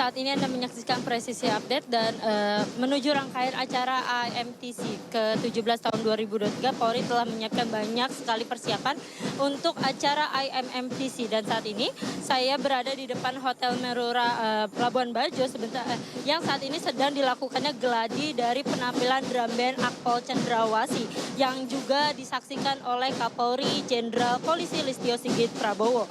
Saat ini Anda menyaksikan Presisi Update dan menuju rangkaian acara AMTC ke-17 tahun 2023, Polri telah menyiapkan banyak sekali persiapan untuk acara IMMTC. Dan saat ini saya berada di depan Hotel Merura Labuan Bajo yang saat ini sedang dilakukannya geladi dari penampilan drum band Akpol Cendrawasih yang juga disaksikan oleh Kapolri Jenderal Polisi Listio Sigit Prabowo.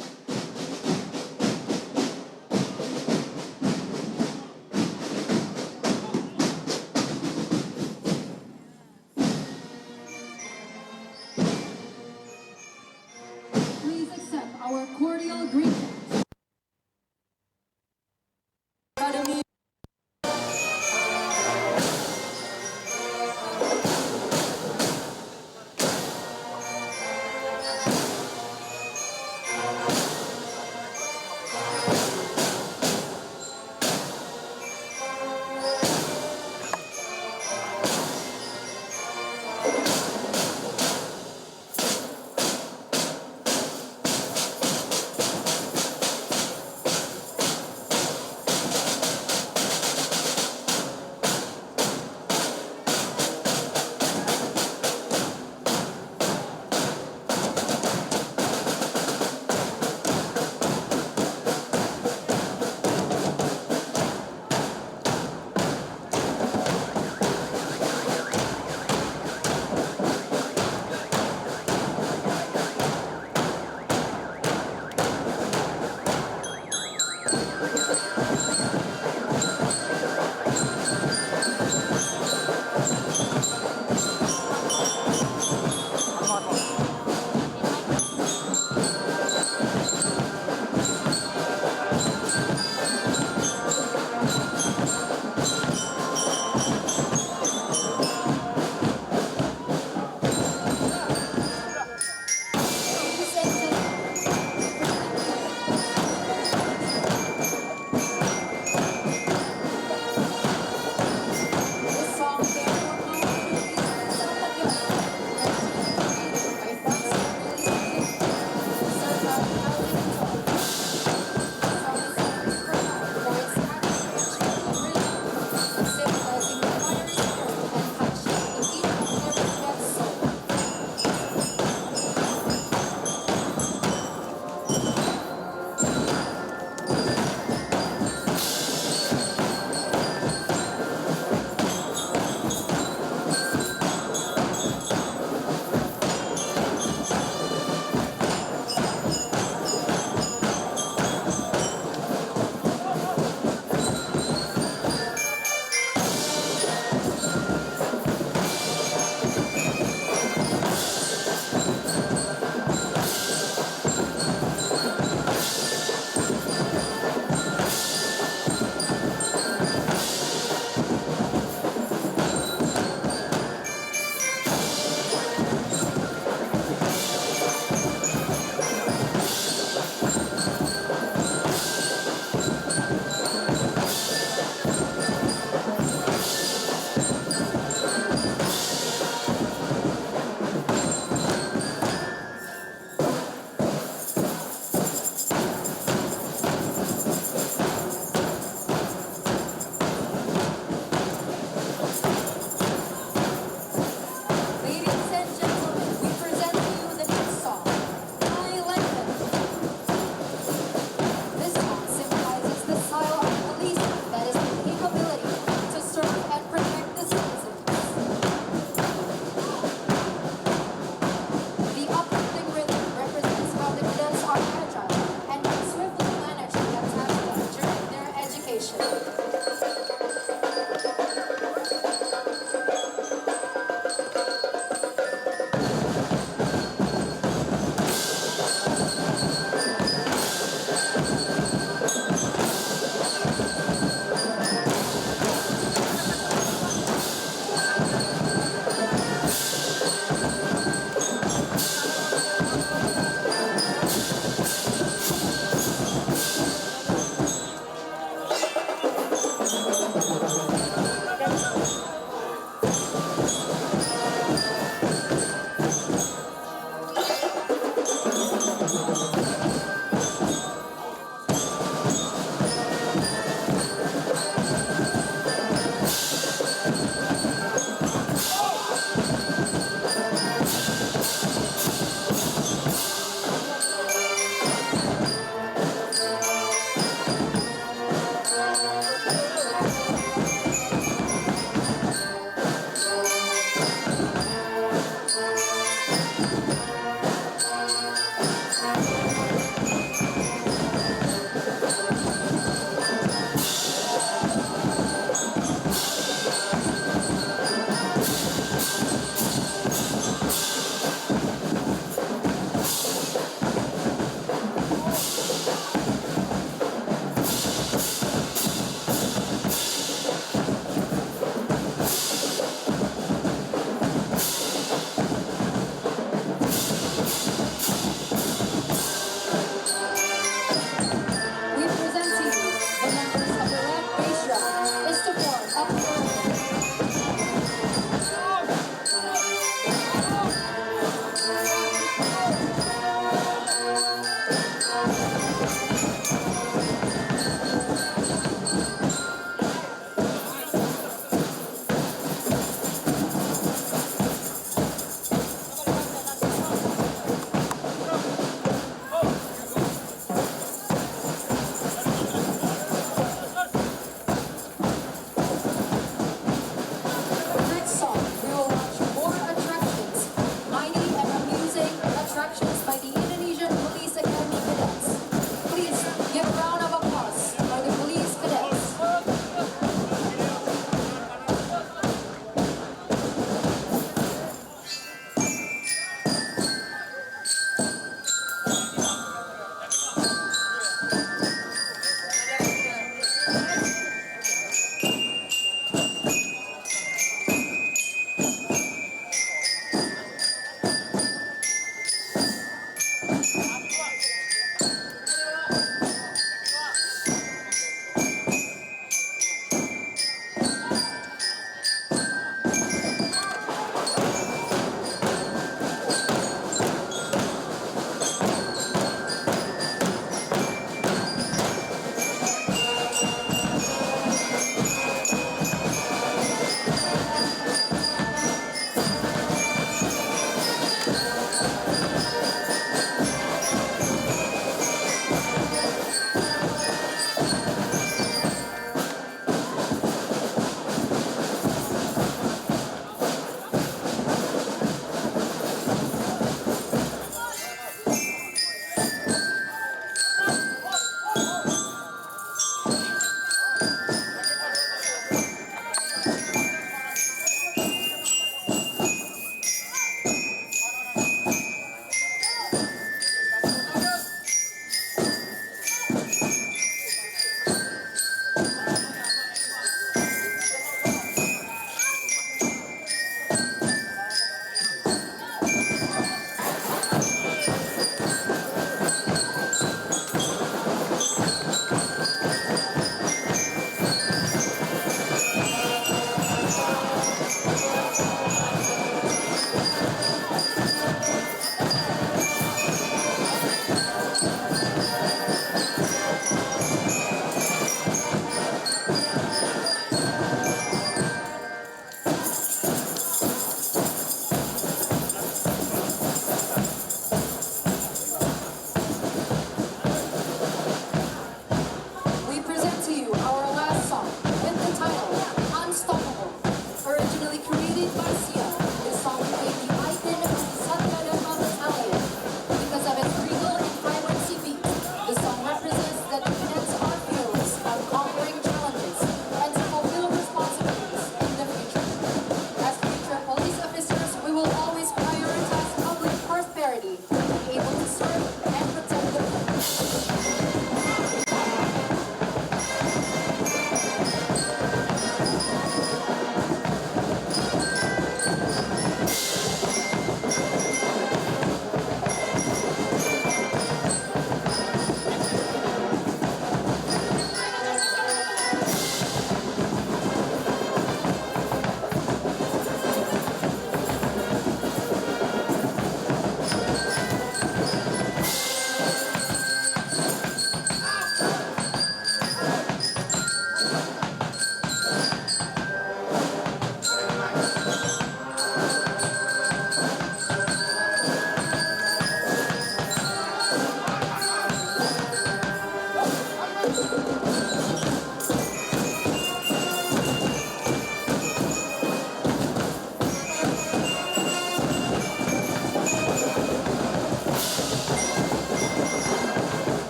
Please accept our cordial greetings.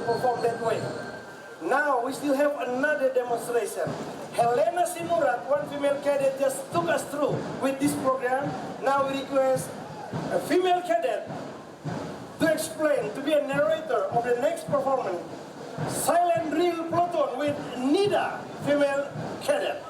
perform that way. Now we still have another demonstration. Helena Simurat, one female cadet, just took us through with this program. Now we request a female cadet to explain, to be a narrator of the next performance. Silent Drill Platoon with Nida, female cadet.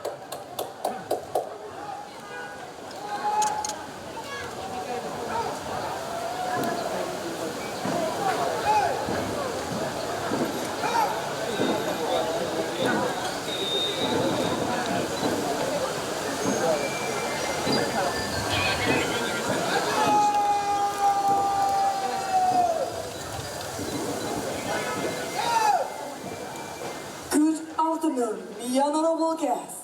The honorable guests.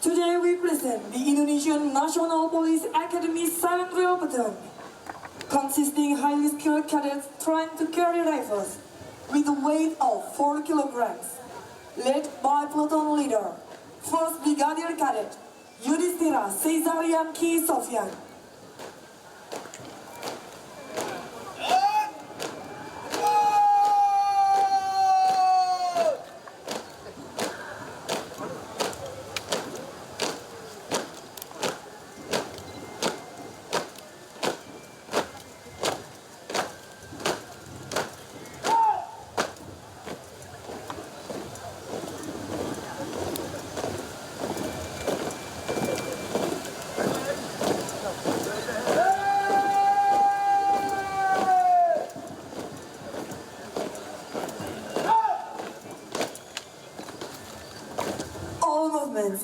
Today we present the Indonesian National Police Academy Silent Drill Platoon, consisting highly skilled cadets trained to carry rifles with a weight of 4 kilograms, led by platoon leader, 1st Brigadier Cadet Yudhistira Caesarian Ki Sofyan.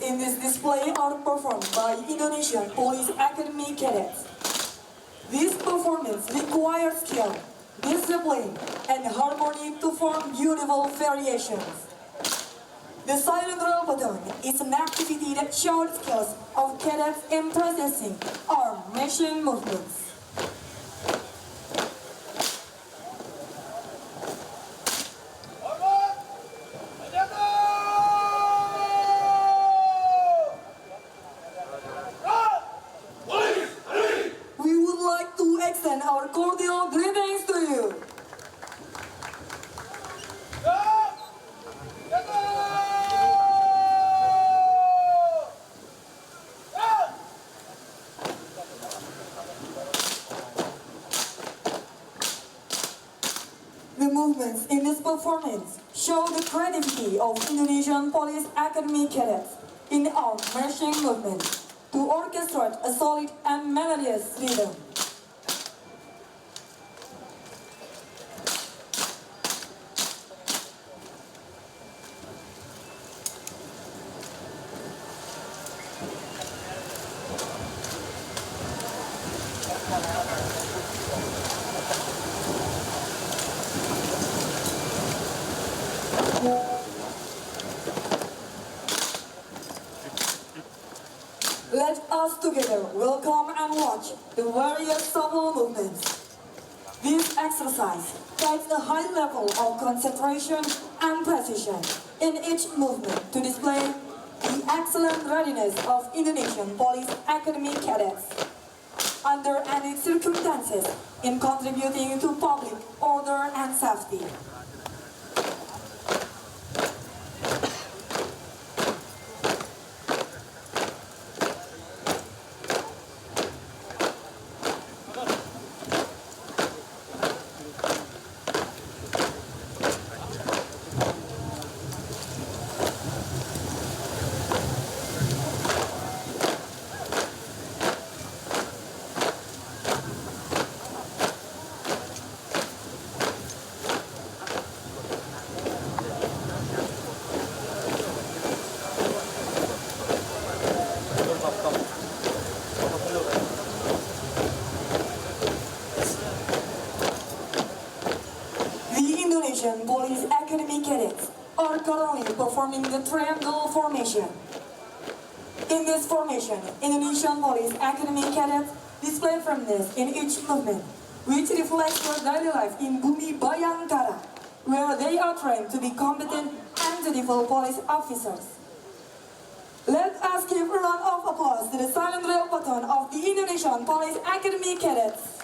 In this display are performed by Indonesian Police Academy cadets. This performance requires skill, discipline, and harmony to form beautiful variations. The Silent Drill Platoon is an activity that shows skills of cadets in processing arm machine movements. Our cordial greetings to you. The movements in this performance show the creativity of Indonesian Police Academy cadets in arm marching movement to orchestrate a solid and melodious rhythm. Let us together welcome and watch the various supple movements. This exercise takes a high level of concentration and precision in each movement to display the excellent readiness of Indonesian Police Academy cadets under any circumstances in contributing to public order and safety. Police Academy cadets are currently performing the triangle formation. In this formation, Indonesian Police Academy cadets display firmness in each movement, which reflects their daily life in Bumi Bayangkara, where they are trained to be competent and dutiful police officers. Let us give a round of applause to the Silent Drill Platoon of the Indonesian Police Academy cadets.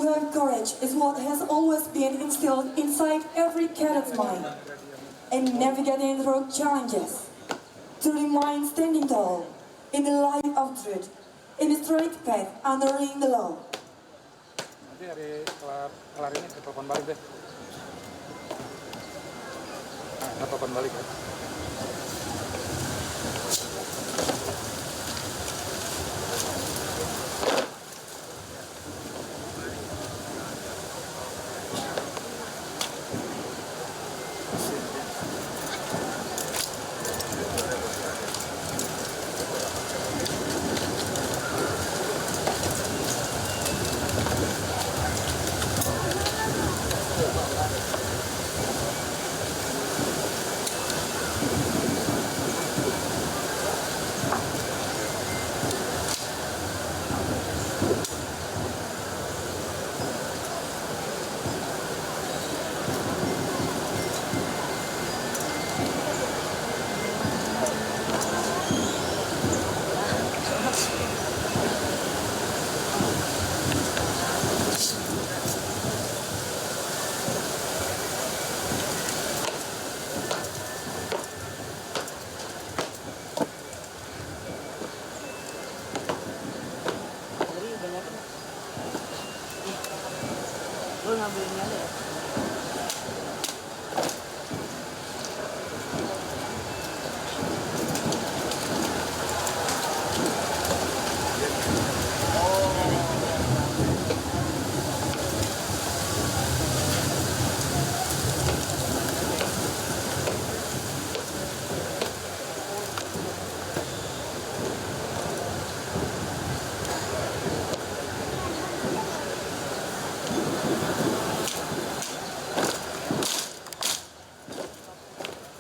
To have courage is what has always been instilled inside every cadet's mind. And navigating through challenges. To remain standing tall in the light of truth, in the straight path honoring the law. Nanti hari kelar ini saya telepon balik deh. Nah, saya telepon balik ya. Lu ngambilnya ada ya?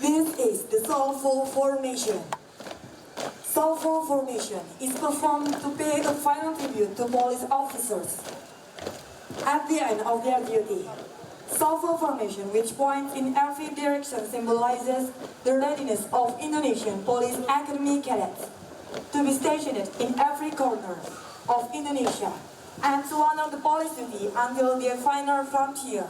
This is the soulful formation. Soulful formation is performed to pay a final tribute to police officers at the end of their duty. Soulful formation, which points in every direction, symbolizes the readiness of Indonesian Police Academy cadets to be stationed in every corner of Indonesia and to honor the police duty until their final frontier.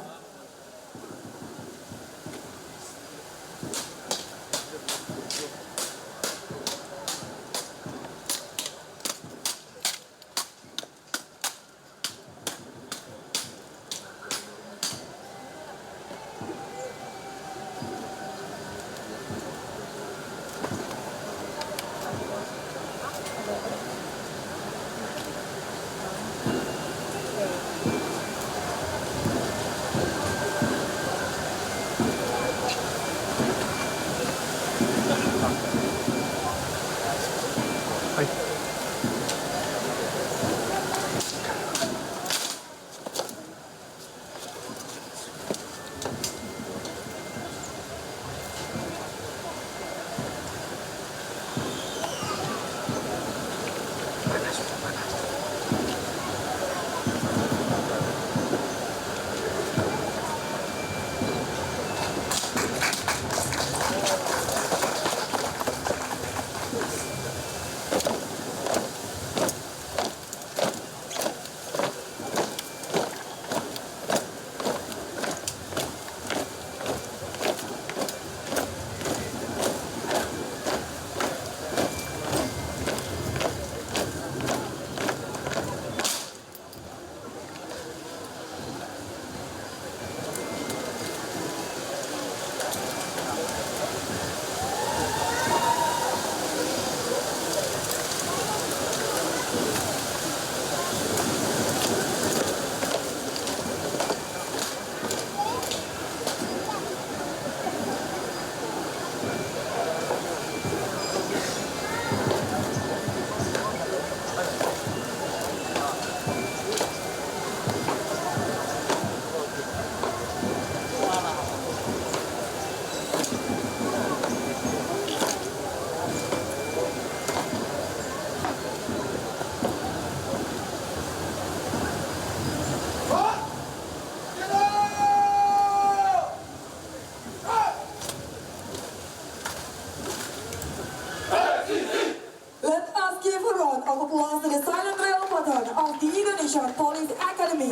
Of applause to the silent rail button of the Indonesian Police Academy.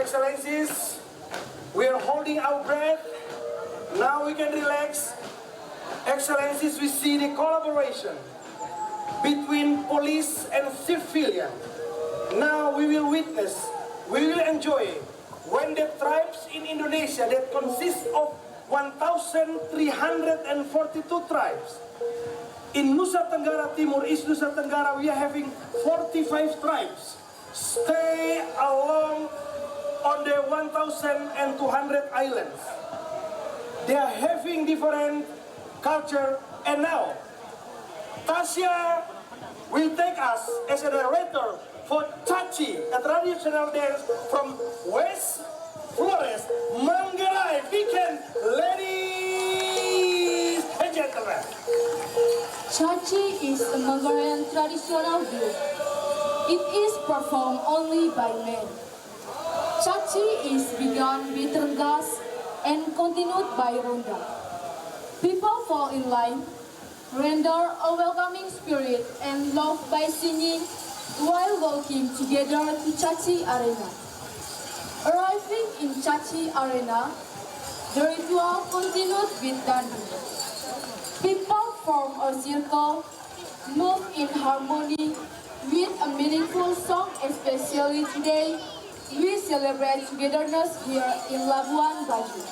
Excellencies, we are holding our breath. Now we can relax. Excellencies, we see the collaboration between police and civilian. Now we will witness, we will enjoy when the tribes in Indonesia that consist of 1,342 tribes. In Nusa Tenggara Timur, East Nusa Tenggara, we are having 45 tribes. Stay along on the 1,200 islands. They are having different culture, and now Tasya will take us as a narrator for Caci, a traditional dance from West Flores, Manggarai. Weekend, ladies and gentlemen. Caci is a Manggaraian traditional group. It is performed only by men. Caci is begun with Renggas and continued by Ronda. People fall in line, render a welcoming spirit and love by singing while walking together to Caci Arena. Arriving in Caci Arena, the ritual continued with Dandu. People form a circle, move in harmony with a meaningful song, especially today. We celebrate togetherness here in Labuan Bajo.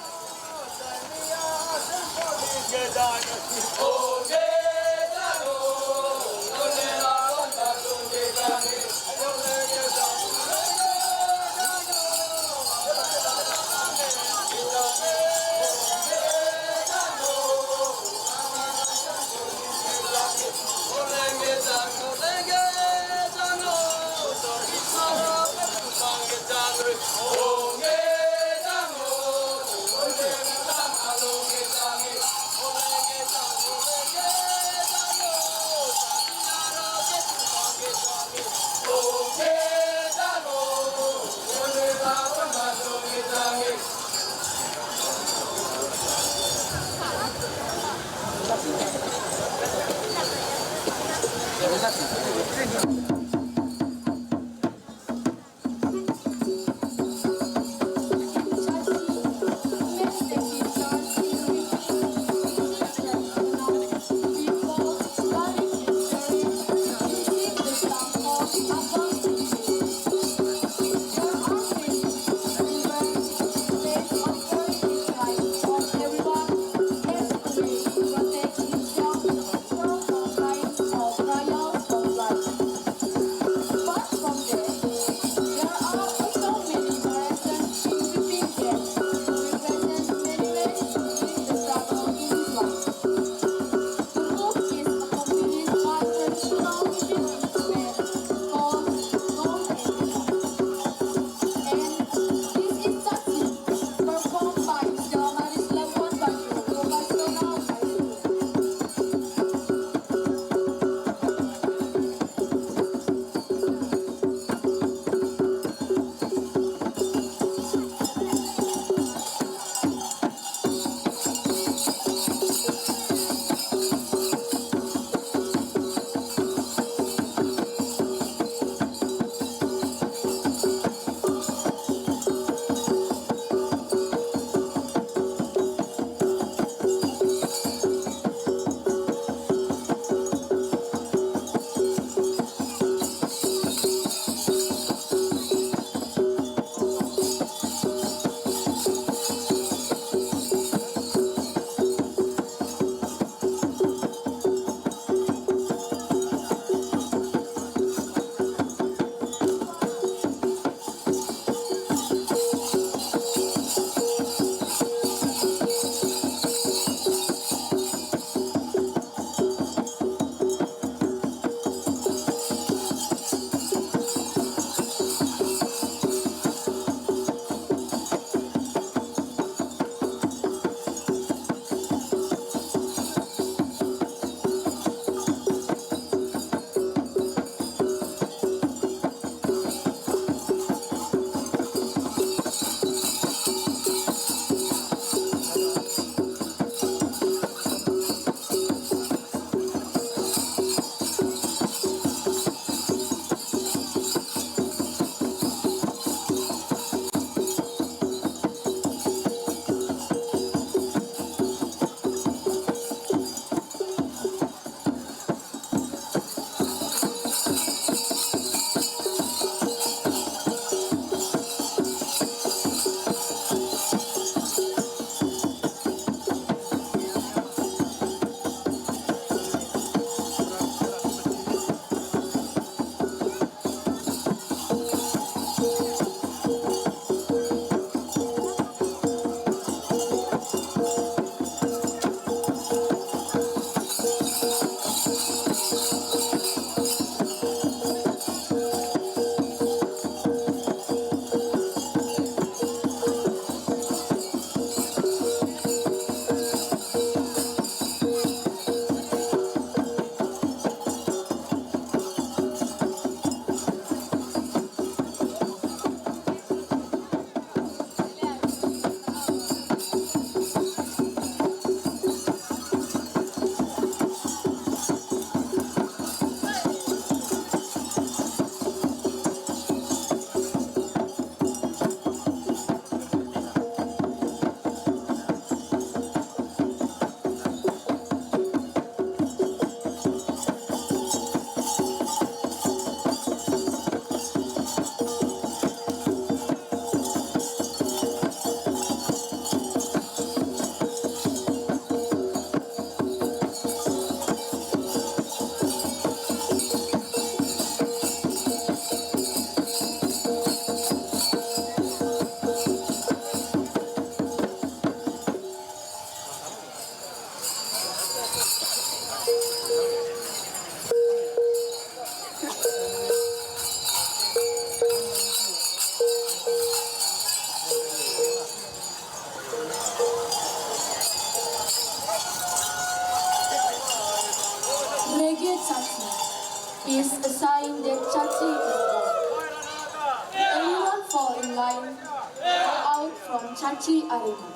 Caci Arena,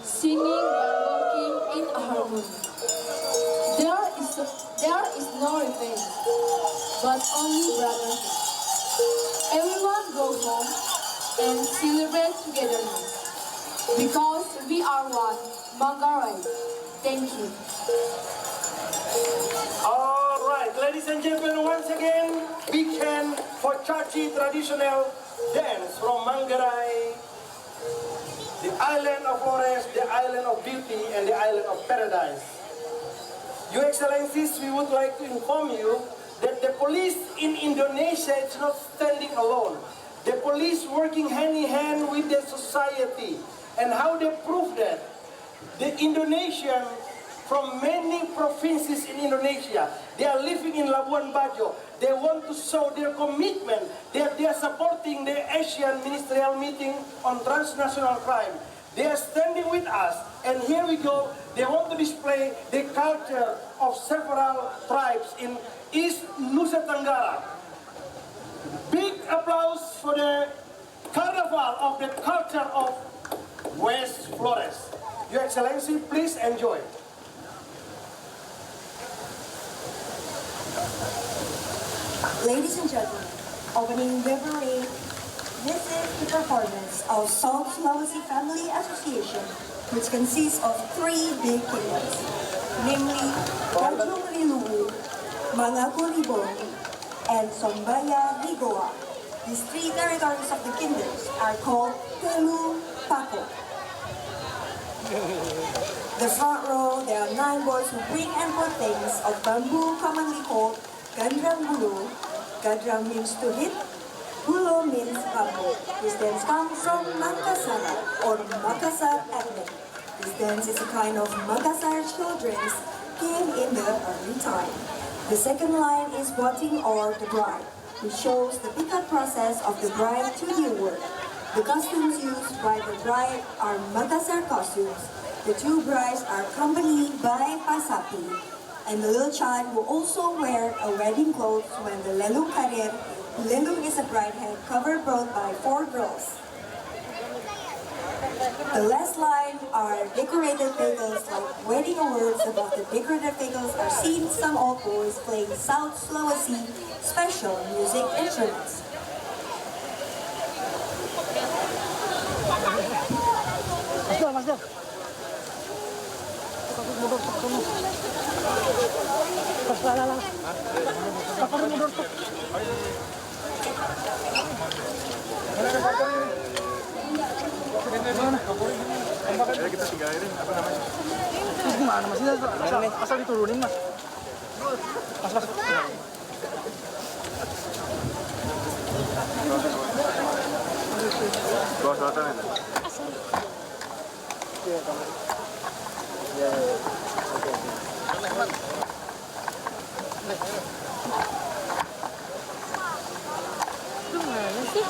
singing while working in harmony. There is no revenge, but only brotherhood. Everyone go home and celebrate togetherness, because we are one, Manggarai. Thank you. All right, ladies and gentlemen, once again, big hand for Caci traditional dance from Manggarai, the island of Flores, the island of beauty, and the island of paradise. Your Excellencies, we would like to inform you that the police in Indonesia is not standing alone. The police working hand in hand with the society. And how they prove that? The Indonesian from many provinces in Indonesia, they are living in Labuan Bajo. They want to show their commitment that they are supporting the Asian Ministerial Meeting on Transnational Crime. They are standing with us, and here we go. They want to display the culture of several tribes in East Nusa Tenggara. Big applause for the carnival of the culture of West Flores. Your Excellency, please enjoy. Ladies and gentlemen, opening the parade, this is the performance of South Sulawesi Family Association, which consists of 3 big kingdoms, namely Tanjung Riluwu, Mangaku Libong, and Sombaya Ligoa. These 3 territories of the kingdoms are called Telu Pako. The front row, there are 9 boys who bring and put things of bamboo commonly called Gandrang Bulu. Gandrang means to hit, Bulu means bamboo. This dance comes from Makassar or Makassar ethnic. This dance is a kind of Makassar children's game in the early time. The second line is Boating or the bride, which shows the pickup process of the bride to the award. The costumes used by the bride are Makassar costumes. The 2 brides are accompanied by pasapi, and the little child will also wear a wedding clothes when the lelung karir. Lelung is a bride head covered both by 4 girls. The last line are decorated vehicles like wedding awards. Above the decorated vehicles are seen some old boys playing South Sulawesi special music instruments. Kita tinggalin apa namanya? Gimana mas? Asal diturunin mas. Mas. Bawah selatan itu. Gimana sih?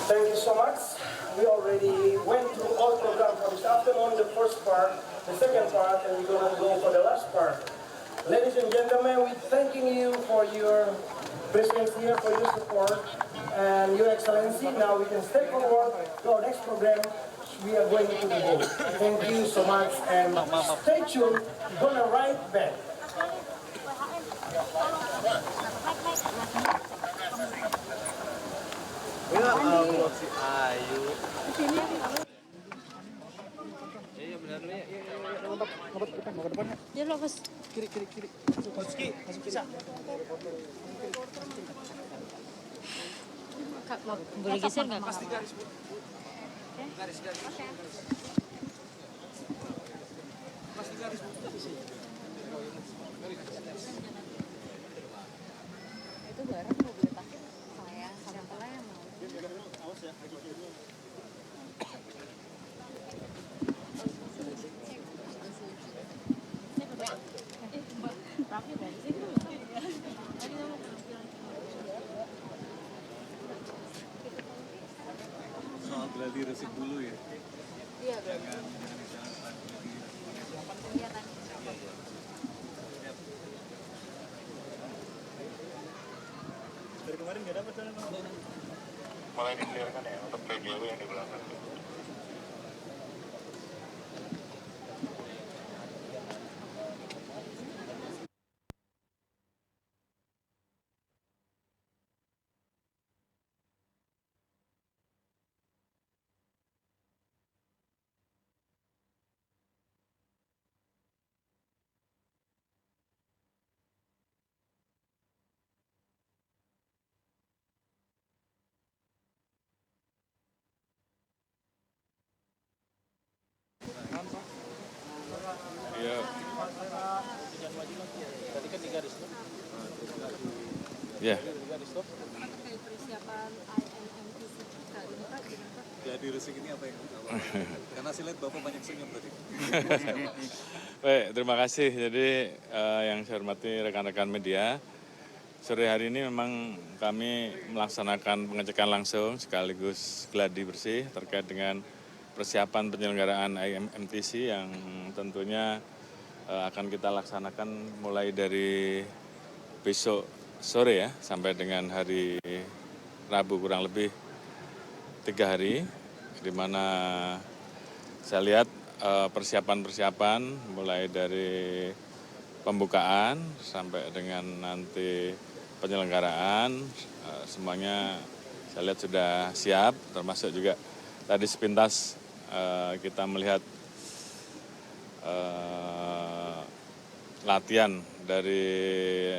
Thank you so much. We already went through all program for this afternoon, the first part, the second part, and we're going to go for the last part. Ladies and gentlemen, we're thanking you for your presence here, for your support, and your excellency. Now we can step forward to our next program. We are going to the boat. Thank you so much, and stay tuned. We're going to ride back. Si Ayu. Iya benar nih. Dia lo bos. Kiri. Masuk bisa. Kak, mau boleh geser nggak? Pasti garis. Garis. Pasti garis. Itu barang mau boleh pakai saya sama Tela yang mau. Awas ya. Soal gladi resik dulu ya. Iya. Jangan Iya kan. kemarin nggak dapat sana. Mulai dikeliarkan ya untuk PJW yang di belakang. Iya. Tadi kan 3 di stop. Ya. 3 di stop. Terkait persiapan IMMTC kali ini Pak, gimana Pak? Gladi resik ini apa yang karena saya lihat Bapak banyak senyum tadi. Baik, terima kasih. Jadi yang saya hormati rekan-rekan media, sore hari ini memang kami melaksanakan pengecekan langsung sekaligus gladi bersih terkait dengan persiapan penyelenggaraan IMMTC yang tentunya akan kita laksanakan mulai dari besok sore ya sampai dengan hari Rabu kurang lebih 3 hari, di mana saya lihat persiapan-persiapan mulai dari pembukaan sampai dengan nanti penyelenggaraan semuanya saya lihat sudah siap, termasuk juga tadi sepintas kita melihat latihan dari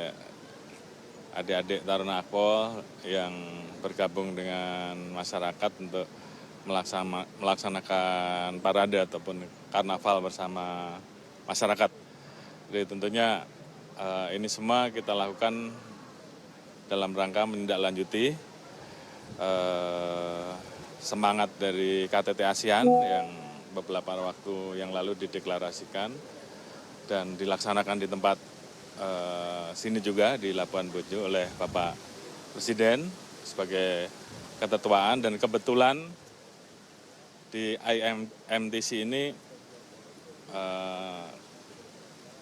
adik-adik Taruna Akpol yang bergabung dengan masyarakat untuk melaksanakan parade ataupun karnaval bersama masyarakat. Jadi tentunya ini semua kita lakukan dalam rangka menindaklanjuti semangat dari KTT ASEAN yang beberapa waktu yang lalu dideklarasikan dan dilaksanakan di tempat sini juga di Labuan Bajo oleh Bapak Presiden sebagai ketetuaan, dan kebetulan di IMMTC ini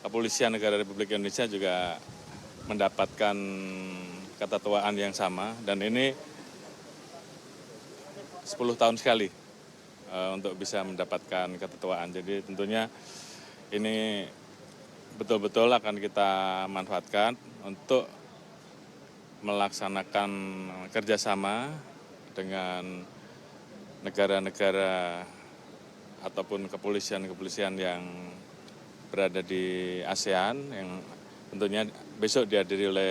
Kepolisian Negara Republik Indonesia juga mendapatkan ketetuaan yang sama, dan ini 10 tahun sekali untuk bisa mendapatkan ketetuaan. Jadi tentunya ini betul-betul akan kita manfaatkan untuk melaksanakan kerjasama dengan negara-negara ataupun kepolisian-kepolisian yang berada di ASEAN, yang tentunya besok dihadiri oleh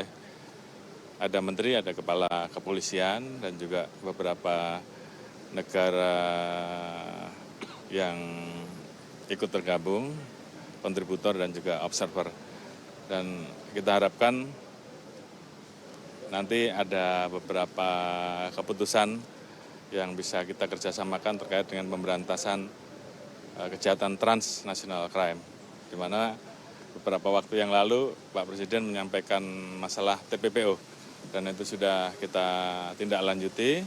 ada menteri, ada kepala kepolisian, dan juga beberapa negara yang ikut tergabung, kontributor dan juga observer. Dan kita harapkan nanti ada beberapa keputusan yang bisa kita kerjasamakan terkait dengan pemberantasan kejahatan transnational crime, di mana beberapa waktu yang lalu Pak Presiden menyampaikan masalah TPPO, dan itu sudah kita tindak lanjuti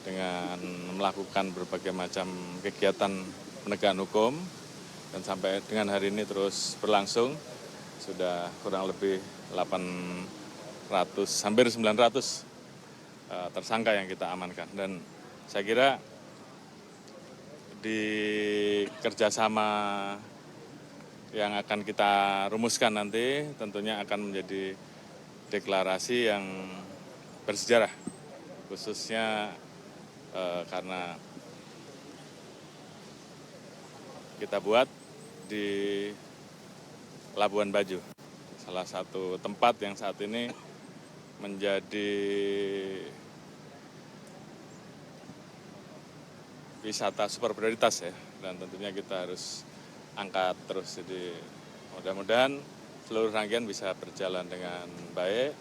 dengan melakukan berbagai macam kegiatan penegakan hukum, dan sampai dengan hari ini terus berlangsung, sudah kurang lebih 800, hampir 900 tersangka yang kita amankan. Dan saya kira di kerjasama yang akan kita rumuskan nanti tentunya akan menjadi deklarasi yang bersejarah, khususnya karena kita buat di Labuan Bajo, salah satu tempat yang saat ini menjadi wisata super prioritas ya, dan tentunya kita harus angkat terus. Jadi mudah-mudahan seluruh rangkaian bisa berjalan dengan baik,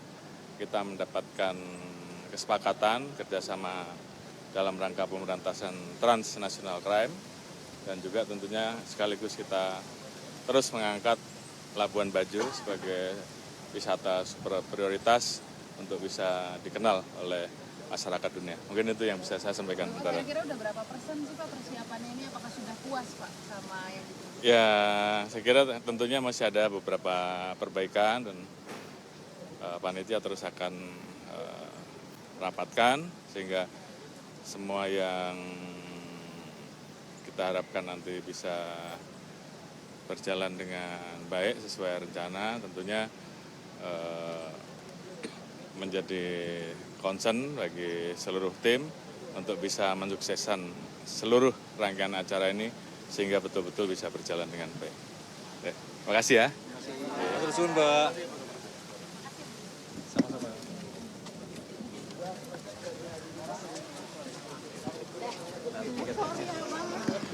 kita mendapatkan kesepakatan kerjasama dalam rangka pemberantasan transnational crime, dan juga tentunya sekaligus kita terus mengangkat Labuan Bajo sebagai wisata super prioritas untuk bisa dikenal oleh masyarakat dunia. Mungkin itu yang bisa saya sampaikan. Kira-kira udah berapa persen sih Pak persiapannya ini? Apakah sudah puas Pak sama yang ditunggu? Ya, saya kira tentunya masih ada beberapa perbaikan, dan panitia terus akan rapatkan sehingga semua yang kita harapkan nanti bisa berjalan dengan baik sesuai rencana, tentunya menjadi concern bagi seluruh tim untuk bisa mensukseskan seluruh rangkaian acara ini sehingga betul-betul bisa berjalan dengan baik. Terima kasih ya. Terus Mbak.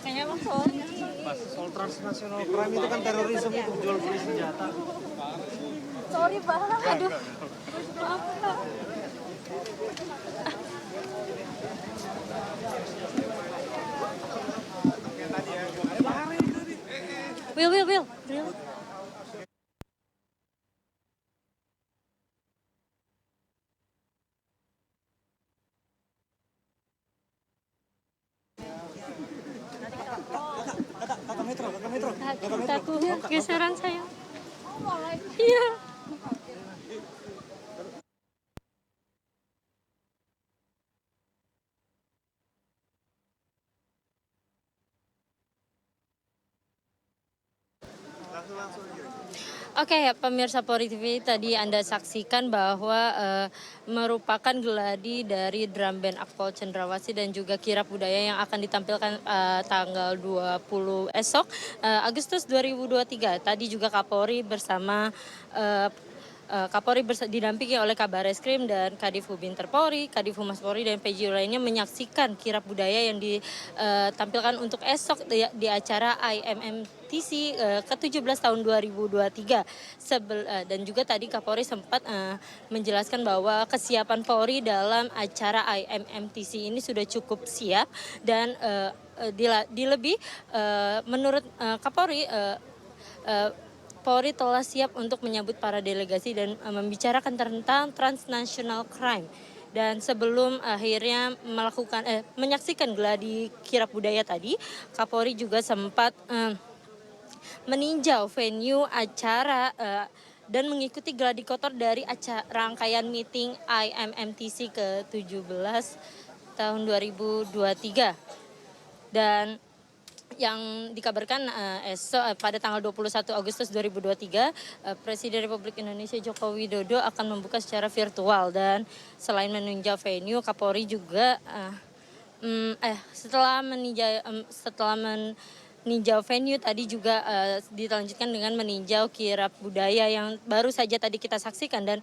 Kayaknya Bang sorry. Mas, soal transnational crime itu kan terorisme, itu jual beli senjata. Sorry Bang, aduh. Maaf Bang. Will. Kakak Metro. Takut geseran saya. Iya. Oke, pemirsa Polri TV, tadi Anda saksikan bahwa merupakan geladi dari drum band Akpol Cendrawasih dan juga kirap budaya yang akan ditampilkan tanggal 20 esok Agustus 2023. Tadi juga Kapolri bersama didampingi oleh Kabar Eskrim dan Kadif Hubinter Polri, Kadif Humas Polri dan PJ lainnya menyaksikan kirap budaya yang ditampilkan untuk esok di acara IMMTC ke-17 tahun 2023. Dan juga tadi Kapolri sempat menjelaskan bahwa kesiapan Polri dalam acara IMMTC ini sudah cukup siap dan menurut Kapolri Polri telah siap untuk menyambut para delegasi dan membicarakan tentang transnational crime. Dan sebelum akhirnya menyaksikan geladi kirap budaya tadi, Kapolri juga sempat meninjau venue acara dan mengikuti geladi kotor dari rangkaian meeting IMMTC ke-17 tahun 2023. Dan yang dikabarkan esok pada tanggal 21 Agustus 2023 Presiden Republik Indonesia Joko Widodo akan membuka secara virtual. Dan selain meninjau venue, Kapolri juga setelah meninjau venue tadi juga dilanjutkan dengan meninjau kirap budaya yang baru saja tadi kita saksikan. Dan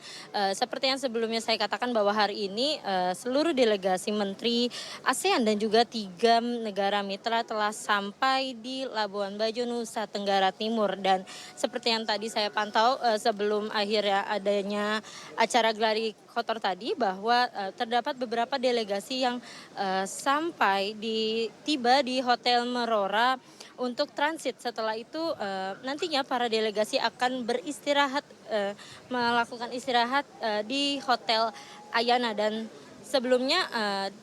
seperti yang sebelumnya saya katakan bahwa hari ini seluruh delegasi menteri ASEAN dan juga 3 negara mitra telah sampai di Labuan Bajo, Nusa Tenggara Timur. Dan seperti yang tadi saya pantau sebelum akhirnya adanya acara geladi kotor tadi, bahwa terdapat beberapa delegasi yang tiba di Hotel Merora untuk transit. Setelah itu nantinya para delegasi akan melakukan istirahat di Hotel Ayana. Dan sebelumnya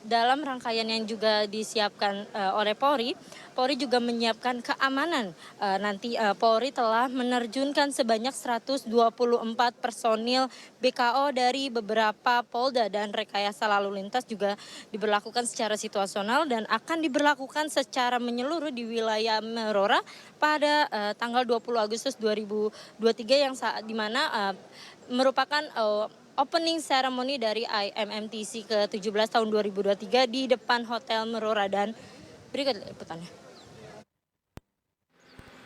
dalam rangkaian yang juga disiapkan oleh Polri juga menyiapkan keamanan. Nanti Polri telah menerjunkan sebanyak 124 personil BKO dari beberapa Polda, dan rekayasa lalu lintas juga diberlakukan secara situasional dan akan diberlakukan secara menyeluruh di wilayah Merora pada tanggal 20 Agustus 2023 yang di mana merupakan opening ceremony dari IMMTC ke-17 tahun 2023 di depan Hotel Merora. Dan berikut liputannya.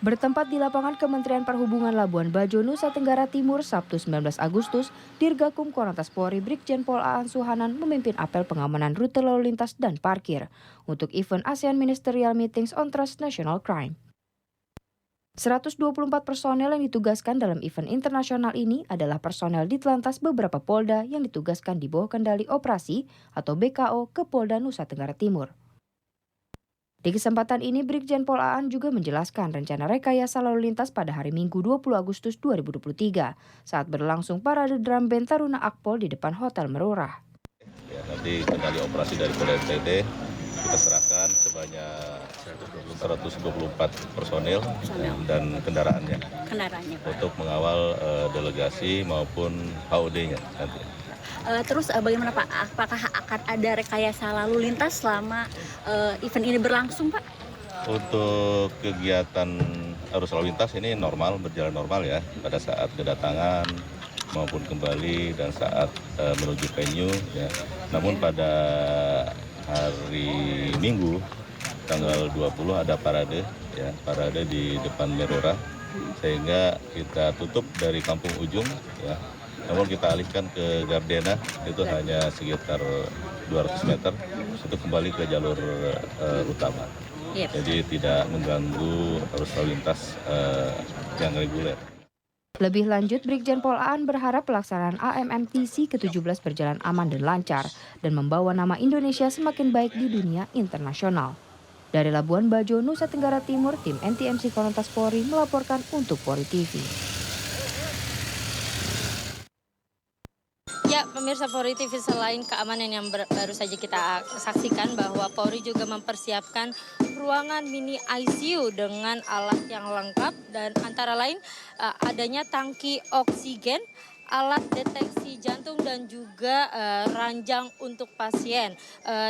Bertempat di lapangan Kementerian Perhubungan Labuan Bajo, Nusa Tenggara Timur, Sabtu 19 Agustus, Dirgakum Korlantas Polri Brigjen Pol Aan Suhanan memimpin apel pengamanan rute lalu lintas dan parkir untuk event ASEAN Ministerial Meetings on Transnational Crime. 124 personel yang ditugaskan dalam event internasional ini adalah personel Ditlantas beberapa Polda yang ditugaskan di bawah kendali operasi atau BKO ke Polda Nusa Tenggara Timur. Di kesempatan ini, Brigjen Pol Aan juga menjelaskan rencana rekayasa lalu lintas pada hari Minggu 20 Agustus 2023 saat berlangsung parade drum band Taruna Akpol di depan Hotel Merora. Ya, nanti kendali operasi dari Polda NTT kita serahkan sebanyak 124 personil dan kendaraannya untuk mengawal delegasi maupun HOD-nya nanti. Terus bagaimana Pak? Apakah akan ada rekayasa lalu lintas selama event ini berlangsung Pak? Untuk kegiatan arus lalu lintas ini normal, berjalan normal ya pada saat kedatangan maupun kembali dan saat menuju venue ya. Namun pada hari Minggu tanggal 20 ada parade ya, parade di depan Merora sehingga kita tutup dari Kampung Ujung ya. Namun kita alihkan ke Gardena itu hanya sekitar 200 meter untuk kembali ke jalur utama. Jadi tidak mengganggu arus lalu lintas yang reguler. Lebih lanjut, Brigjen Pol Aan berharap pelaksanaan AMMTC ke-17 berjalan aman dan lancar dan membawa nama Indonesia semakin baik di dunia internasional. Dari Labuan Bajo, Nusa Tenggara Timur, tim NTMC Korlantas Polri melaporkan untuk Polri TV. Ya, pemirsa Polri TV, selain keamanan yang baru saja kita saksikan bahwa Polri juga mempersiapkan ruangan mini ICU dengan alat yang lengkap dan antara lain adanya tangki oksigen, alat deteksi jantung dan juga ranjang untuk pasien.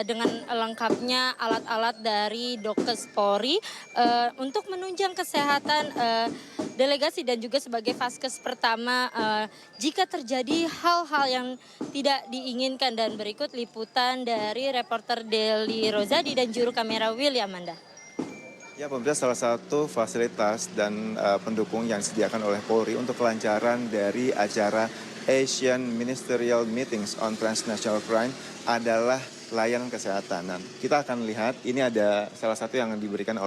Dengan lengkapnya alat-alat dari Dokes Polri untuk menunjang kesehatan delegasi dan juga sebagai vaskes pertama jika terjadi hal-hal yang tidak diinginkan. Dan berikut liputan dari reporter Deli Rozadi dan juru kamera William Manda. Ya, pemirsa, salah satu fasilitas dan pendukung yang disediakan oleh Polri untuk kelancaran dari acara Asian Ministerial Meetings on Transnational Crime adalah layanan kesehatan. Dan kita akan lihat ini ada salah satu yang disediakan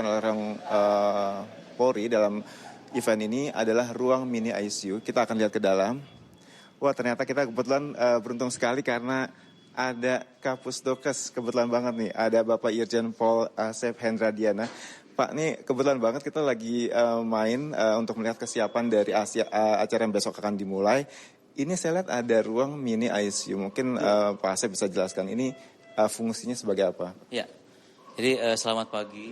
oleh Polri dalam event ini adalah ruang mini ICU. Kita akan lihat ke dalam. Wah, ternyata kita kebetulan beruntung sekali karena ada Kapus Dokes, kebetulan banget nih, ada Bapak Irjen Pol Asep Hendradiana. Pak, nih kebetulan banget kita lagi main untuk melihat kesiapan dari acara yang besok akan dimulai. Ini saya lihat ada ruang mini ICU, mungkin Pak Asep bisa jelaskan ini fungsinya sebagai apa? Ya, jadi selamat pagi,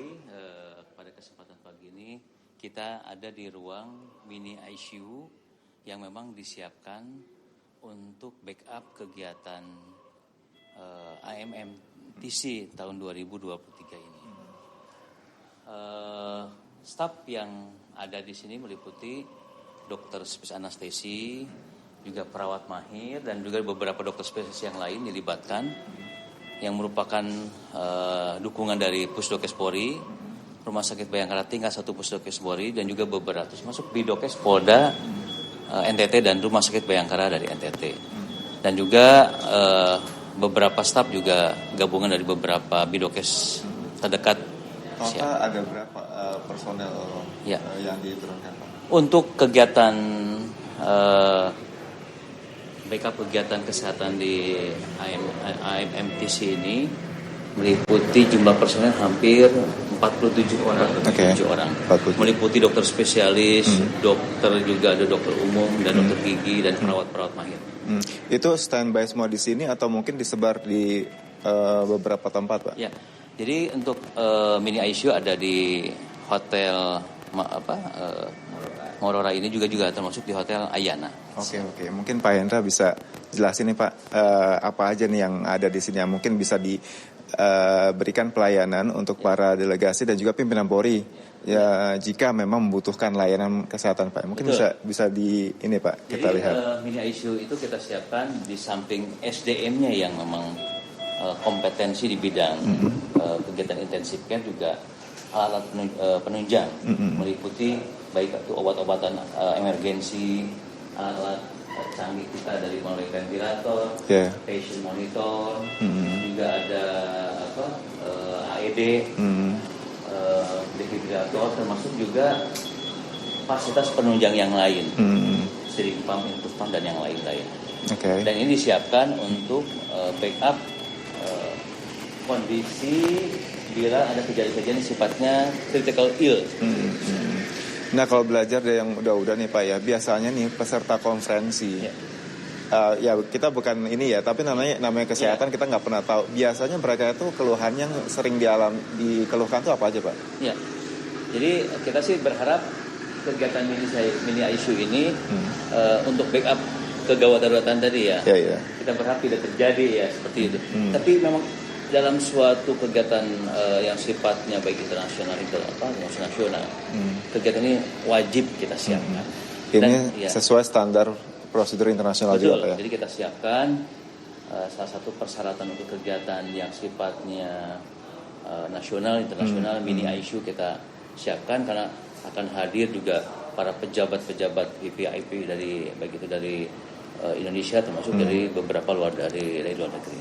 pada kesempatan pagi ini kita ada di ruang mini ICU yang memang disiapkan untuk backup kegiatan AMMTC tahun 2023 ini. Staf yang ada di sini meliputi dokter spesialis anestesi, juga perawat mahir dan juga beberapa dokter spesialis yang lain dilibatkan yang merupakan dukungan dari Pusdokes Polri, Rumah Sakit Bayangkara tingkat 1 Pusdokes Polri dan juga beberapa termasuk Bidokes Polda NTT dan Rumah Sakit Bayangkara dari NTT. Dan juga beberapa staf juga gabungan dari beberapa bidokes terdekat. Total ada berapa personel yang diturunkan, Pak? Untuk kegiatan backup kegiatan kesehatan di AMMTC ini meliputi jumlah personel hampir 47 orang. orang. Meliputi dokter spesialis, dokter juga ada dokter umum dan dokter gigi dan perawat-perawat mahir. Itu standby semua di sini atau mungkin disebar di beberapa tempat, Pak? Ya, jadi untuk mini ICU ada di hotel Morora ini juga termasuk di hotel Ayana. Oke. Mungkin Pak Hendra bisa jelasin nih Pak, apa aja nih yang ada di sini yang mungkin bisa diberikan pelayanan untuk para delegasi dan juga pimpinan Polri. Ya, jika memang membutuhkan layanan kesehatan, Pak. Mungkin bisa di ini, Pak, kita lihat. Mini ICU itu kita siapkan di samping SDM-nya yang memang kompetensi di bidang kegiatan intensif care, juga alat penunjang meliputi baik itu obat-obatan emergensi, alat canggih kita dari mulai ventilator, patient monitor, juga ada AED. Defibrilator, termasuk juga fasilitas penunjang yang lain, steering pump, input pump dan yang lain-lain. Dan ini disiapkan untuk backup kondisi bila ada kejadian-kejadian sifatnya critical ill. Nah, kalau belajar dari yang udah-udah nih Pak ya, biasanya nih peserta konferensi, ya kita bukan ini ya, tapi namanya kesehatan kita nggak pernah tahu. Biasanya mereka itu keluhan yang sering dikeluhkan tuh apa aja, Pak? Ya, jadi kita sih berharap kegiatan mini ICU ini untuk backup kegawadaruratan tadi ya. Ya. Kita berharap tidak terjadi ya seperti itu. Tapi memang dalam suatu kegiatan yang sifatnya baik internasional maupun nasional, kegiatan ini wajib kita siapkan. Ini sesuai standar prosedur internasional betul, juga Pak ya. Jadi kita siapkan salah satu persyaratan untuk kegiatan yang sifatnya nasional, internasional, mini ISU kita siapkan karena akan hadir juga para pejabat-pejabat VIP dari baik itu dari Indonesia termasuk dari beberapa luar negeri.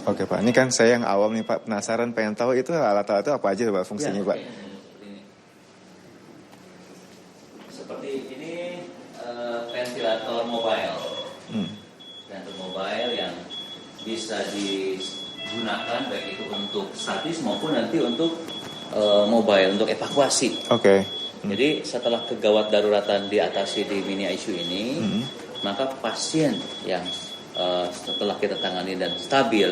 Oke Pak, ini kan saya yang awam nih Pak, penasaran pengen tahu itu alat-alat itu apa aja Pak fungsinya Pak? Seperti ini ventilator mobile. Ventilator mobile yang bisa digunakan baik itu untuk statis maupun nanti untuk mobile untuk evakuasi. Oke. Jadi setelah kegawat daruratan diatasi di mini ICU ini, maka pasien yang setelah kita tangani dan stabil,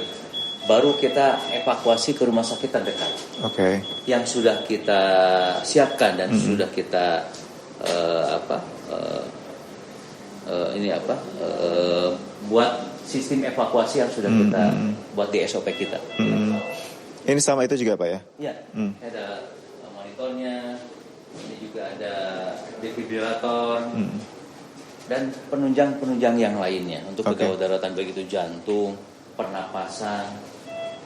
baru kita evakuasi ke rumah sakit terdekat. Oke. Yang sudah kita siapkan dan sudah kita buat sistem evakuasi yang sudah kita buat di SOP kita. Ini sama itu juga Pak ya? Iya. Ada monitornya, ini juga ada defibrilator dan penunjang yang lainnya untuk kegawat daruratan baik itu jantung, pernapasan,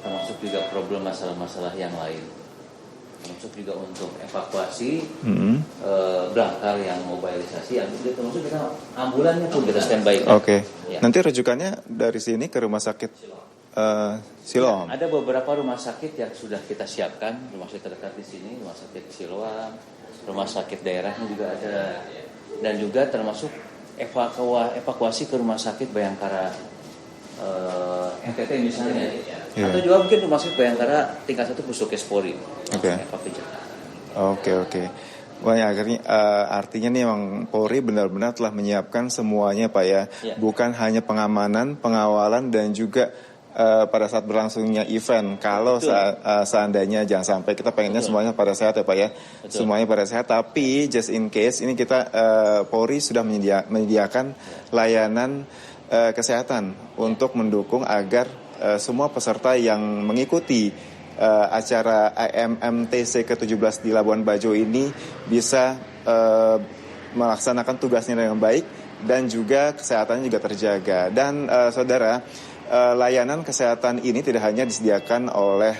termasuk juga problem masalah-masalah yang lain. Termasuk juga untuk evakuasi belakar yang mobilisasi, yang termasuk kita ambulannya pun kita standby. Oke. Ya. Nanti rujukannya dari sini ke rumah sakit Siloam. Ya, ada beberapa rumah sakit yang sudah kita siapkan, rumah sakit terdekat di sini, rumah sakit Siloam, rumah sakit daerahnya juga ada, dan juga termasuk evakuasi ke rumah sakit Bayangkara NTT misalnya, atau juga mungkin rumah sakit Bayangkara tingkat 1 Pusdokes Polri. Oke. Wah, akhirnya artinya nih memang Polri benar-benar telah menyiapkan semuanya Pak ya, bukan hanya pengamanan, pengawalan dan juga pada saat berlangsungnya event. Kalau seandainya jangan sampai kita pengennya semuanya pada sehat ya Pak ya, semuanya pada sehat. Tapi just in case ini kita Polri sudah menyediakan layanan kesehatan untuk mendukung agar semua peserta yang mengikuti acara IMMTC ke-17 di Labuan Bajo ini bisa melaksanakan tugasnya dengan baik dan juga kesehatannya juga terjaga. Dan saudara, layanan kesehatan ini tidak hanya disediakan oleh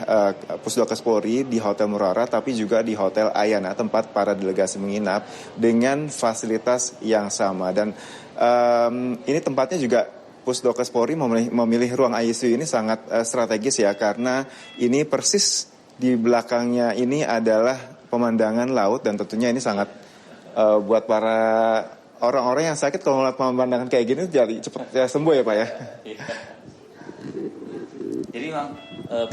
Pusdokes Polri di Hotel Murara, tapi juga di Hotel Ayana, tempat para delegasi menginap dengan fasilitas yang sama. Dan ini tempatnya juga Pusdokes Polri memilih ruang ICU ini sangat strategis ya, karena ini persis di belakangnya ini adalah pemandangan laut dan tentunya ini sangat buat para orang-orang yang sakit kalau melihat pemandangan kayak gini jadi cepat sembuh ya Pak ya. Jadi memang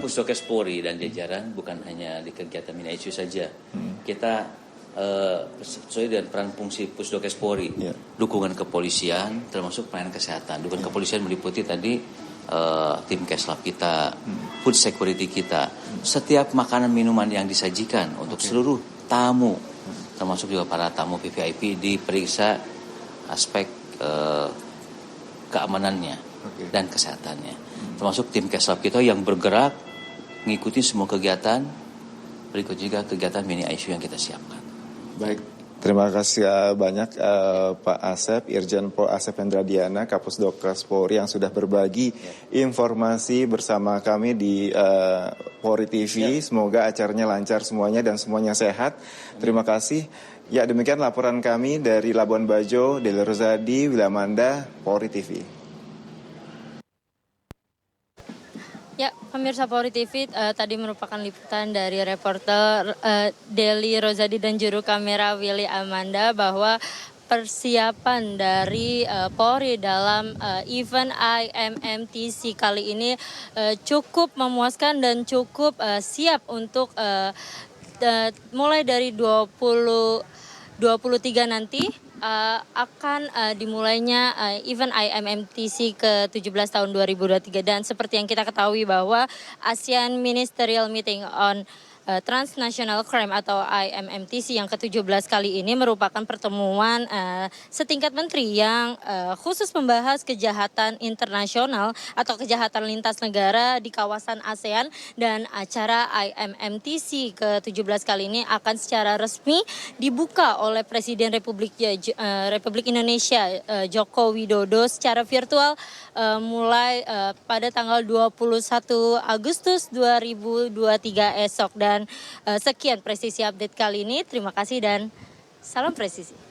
Pusdokes Polri dan jajaran bukan hanya di kegiatan mini ICU saja. Kita sesuai dengan peran fungsi Pusdokes Polri, dukungan kepolisian termasuk pelayanan kesehatan. Dukungan kepolisian meliputi tadi tim Keslab kita, food security kita, setiap makanan minuman yang disajikan untuk seluruh tamu, termasuk juga para tamu VVIP diperiksa aspek keamanannya dan kesehatannya. Termasuk tim Keslab kita yang bergerak mengikuti semua kegiatan, berikut juga kegiatan mini ICU yang kita siapkan. Baik, terima kasih banyak Pak Asep, Irjen Pol Asep Hendradiana, Kapusdokes Polri yang sudah berbagi informasi bersama kami di Polri TV. Semoga acaranya lancar semuanya dan semuanya sehat. Terima kasih. Ya, demikian laporan kami dari Labuan Bajo, Deli Rozadi, Wilamanda, Polri TV. Ya, pemirsa Polri TV, tadi merupakan liputan dari reporter Deli Rozadi dan juru kamera Willy Amanda bahwa persiapan dari Polri dalam event IMMTC kali ini cukup memuaskan dan cukup siap untuk mulai dari 23 nanti akan dimulainya event IMMTC ke-17 tahun 2023. Dan seperti yang kita ketahui bahwa ASEAN Ministerial Meeting on Transnational Crime atau IMMTC yang ke-17 kali ini merupakan pertemuan setingkat menteri yang khusus membahas kejahatan internasional atau kejahatan lintas negara di kawasan ASEAN, dan acara IMMTC ke-17 kali ini akan secara resmi dibuka oleh Presiden Republik Indonesia Joko Widodo secara virtual mulai pada tanggal 21 Agustus 2023 esok. Dan sekian presisi update kali ini. Terima kasih dan salam presisi.